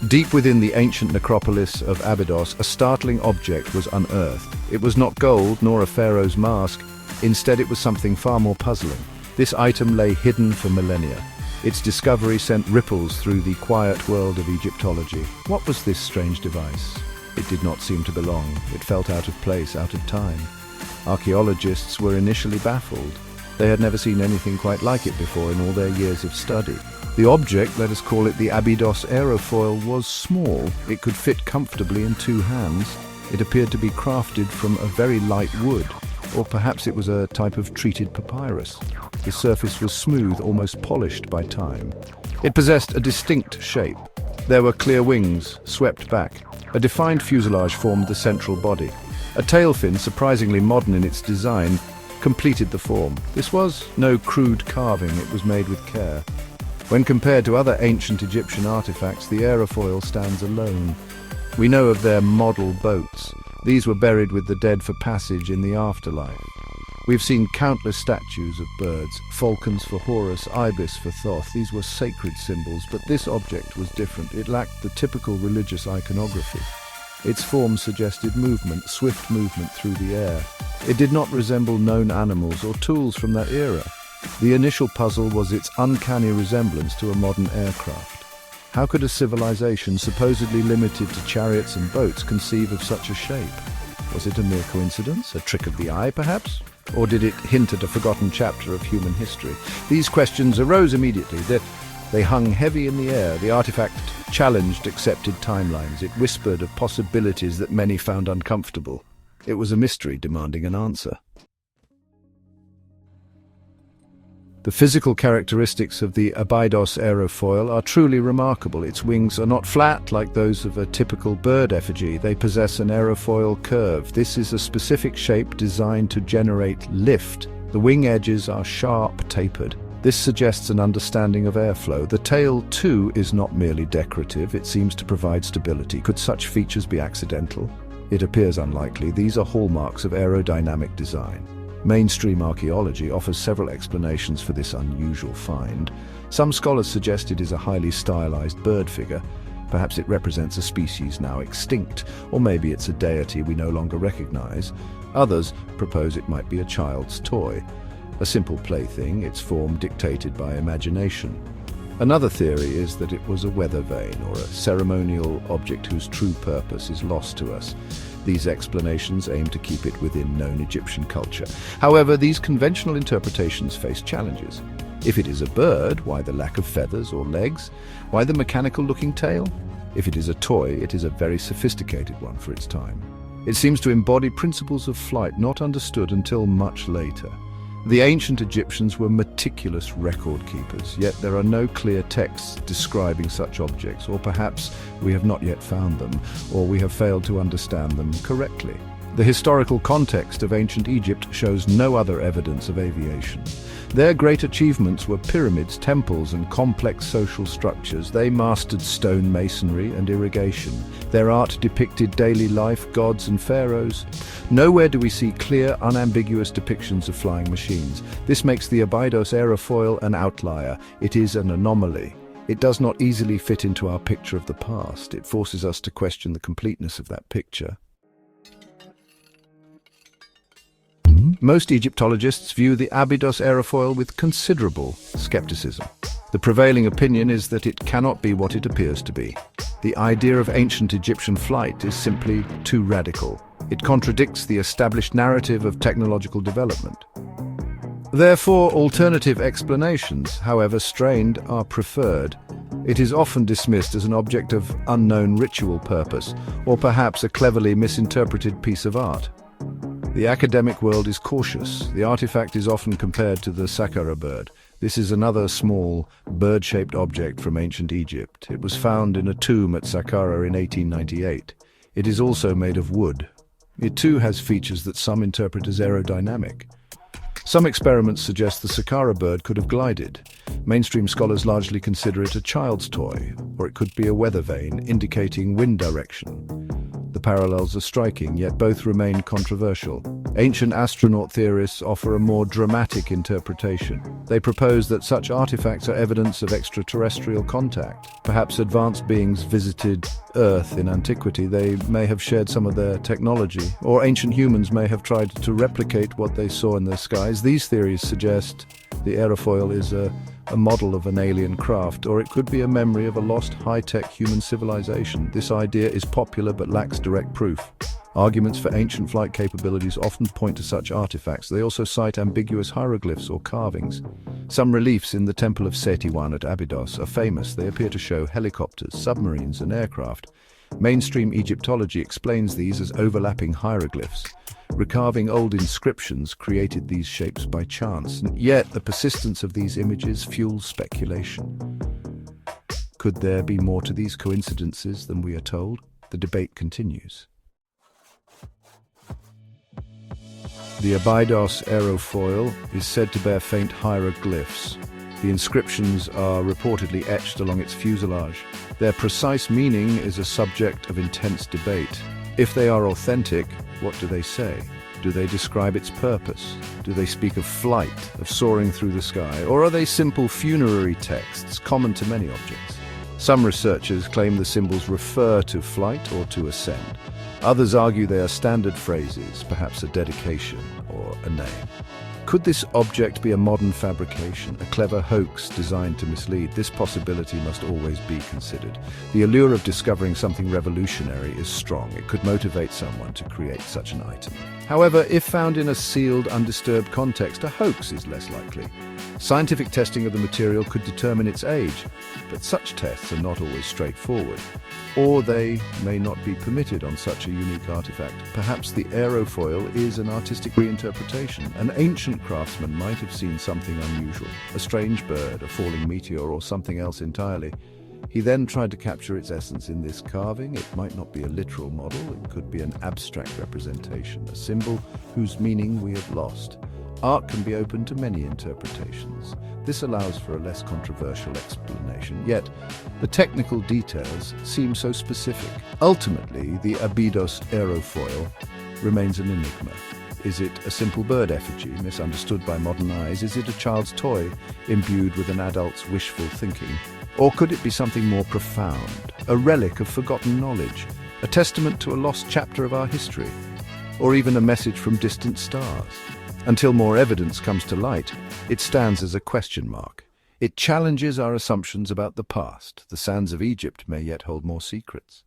Deep within the ancient necropolis of Abydos, a startling object was unearthed. It was not gold nor a pharaoh's mask. Instead, it was something far more puzzling. This item lay hidden for millennia. Its discovery sent ripples through the quiet world of Egyptology. What was this strange device? It did not seem to belong. It felt out of place, out of time. Archaeologists were initially baffled. They had never seen anything quite like it before in all their years of study. The object, let us call it the Abydos aerofoil, was small. It could fit comfortably in two hands. It appeared to be crafted from a very light wood, or perhaps it was a type of treated papyrus. The surface was smooth, almost polished by time. It possessed a distinct shape. There were clear wings, swept back. A defined fuselage formed the central body. A tail fin, surprisingly modern in its design, completed the form. This was no crude carving, it was made with care. When compared to other ancient Egyptian artifacts, the aerofoil stands alone. We know of their model boats. These were buried with the dead for passage in the afterlife. We've seen countless statues of birds, falcons for Horus, ibis for Thoth. These were sacred symbols, but this object was different. It lacked the typical religious iconography. Its form suggested movement, swift movement through the air. It did not resemble known animals or tools from that era. The initial puzzle was its uncanny resemblance to a modern aircraft. How could a civilization supposedly limited to chariots and boats conceive of such a shape? Was it a mere coincidence, a trick of the eye perhaps? Or did it hint at a forgotten chapter of human history? These questions arose immediately. They hung heavy in the air. The artifact challenged accepted timelines. It whispered of possibilities that many found uncomfortable. It was a mystery demanding an answer. The physical characteristics of the Abydos aerofoil are truly remarkable. Its wings are not flat like those of a typical bird effigy. They possess an aerofoil curve. This is a specific shape designed to generate lift. The wing edges are sharp, tapered. This suggests an understanding of airflow. The tail, too, is not merely decorative. It seems to provide stability. Could such features be accidental? It appears unlikely. These are hallmarks of aerodynamic design. Mainstream archaeology offers several explanations for this unusual find. Some scholars suggest it is a highly stylized bird figure. Perhaps it represents a species now extinct, or maybe it's a deity we no longer recognize. Others propose it might be a child's toy, a simple plaything, its form dictated by imagination. Another theory is that it was a weather vane or a ceremonial object whose true purpose is lost to us. These explanations aim to keep it within known Egyptian culture. However, these conventional interpretations face challenges. If it is a bird, why the lack of feathers or legs? Why the mechanical-looking tail? If it is a toy, it is a very sophisticated one for its time. It seems to embody principles of flight not understood until much later. The ancient Egyptians were meticulous record keepers, yet there are no clear texts describing such objects, or perhaps we have not yet found them, or we have failed to understand them correctly. The historical context of ancient Egypt shows no other evidence of aviation. Their great achievements were pyramids, temples, and complex social structures. They mastered stone masonry and irrigation. Their art depicted daily life, gods and pharaohs. Nowhere do we see clear, unambiguous depictions of flying machines. This makes the Abydos aerofoil an outlier. It is an anomaly. It does not easily fit into our picture of the past. It forces us to question the completeness of that picture. Most Egyptologists view the Abydos aerofoil with considerable skepticism. The prevailing opinion is that it cannot be what it appears to be. The idea of ancient Egyptian flight is simply too radical. It contradicts the established narrative of technological development. Therefore, alternative explanations, however strained, are preferred. It is often dismissed as an object of unknown ritual purpose, or perhaps a cleverly misinterpreted piece of art. The academic world is cautious. The artifact is often compared to the Saqqara bird. This is another small, bird-shaped object from ancient Egypt. It was found in a tomb at Saqqara in 1898. It is also made of wood. It too has features that some interpret as aerodynamic. Some experiments suggest the Saqqara bird could have glided. Mainstream scholars largely consider it a child's toy, or it could be a weather vane indicating wind direction. The The parallels are striking, yet both remain controversial. Ancient astronaut theorists offer a more dramatic interpretation. They propose that such artifacts are evidence of extraterrestrial contact. Perhaps advanced beings visited Earth in antiquity. They may have shared some of their technology, or ancient humans may have tried to replicate what they saw in the skies. These theories suggest the aerofoil is a model of an alien craft, or it could be a memory of a lost high-tech human civilization. This idea is popular but lacks direct proof. Arguments for ancient flight capabilities often point to such artifacts. They also cite ambiguous hieroglyphs or carvings. Some reliefs in the Temple of Setiwan at Abydos are famous. They appear to show helicopters, submarines, and aircraft. Mainstream Egyptology explains these as overlapping hieroglyphs. Recarving old inscriptions created these shapes by chance, and yet the persistence of these images fuels speculation. Could there be more to these coincidences than we are told? The debate continues. The Abydos aerofoil is said to bear faint hieroglyphs. The inscriptions are reportedly etched along its fuselage. Their precise meaning is a subject of intense debate. If they are authentic, what do they say? Do they describe its purpose? Do they speak of flight, of soaring through the sky? Or are they simple funerary texts common to many objects? Some researchers claim the symbols refer to flight or to ascent. Others argue they are standard phrases, perhaps a dedication or a name. Could this object be a modern fabrication, a clever hoax designed to mislead? This possibility must always be considered. The allure of discovering something revolutionary is strong. It could motivate someone to create such an item. However, if found in a sealed, undisturbed context, a hoax is less likely. Scientific testing of the material could determine its age, but such tests are not always straightforward, or they may not be permitted on such a unique artifact. Perhaps the aerofoil is an artistic reinterpretation. An ancient craftsman might have seen something unusual, a strange bird, a falling meteor, or something else entirely. He then tried to capture its essence in this carving. It might not be a literal model, it could be an abstract representation, a symbol whose meaning we have lost. Art can be open to many interpretations. This allows for a less controversial explanation, yet the technical details seem so specific. Ultimately, the Abydos aerofoil remains an enigma. Is it a simple bird effigy, misunderstood by modern eyes? Is it a child's toy, imbued with an adult's wishful thinking? Or could it be something more profound, a relic of forgotten knowledge, a testament to a lost chapter of our history, or even a message from distant stars? Until more evidence comes to light, it stands as a question mark. It challenges our assumptions about the past. The sands of Egypt may yet hold more secrets.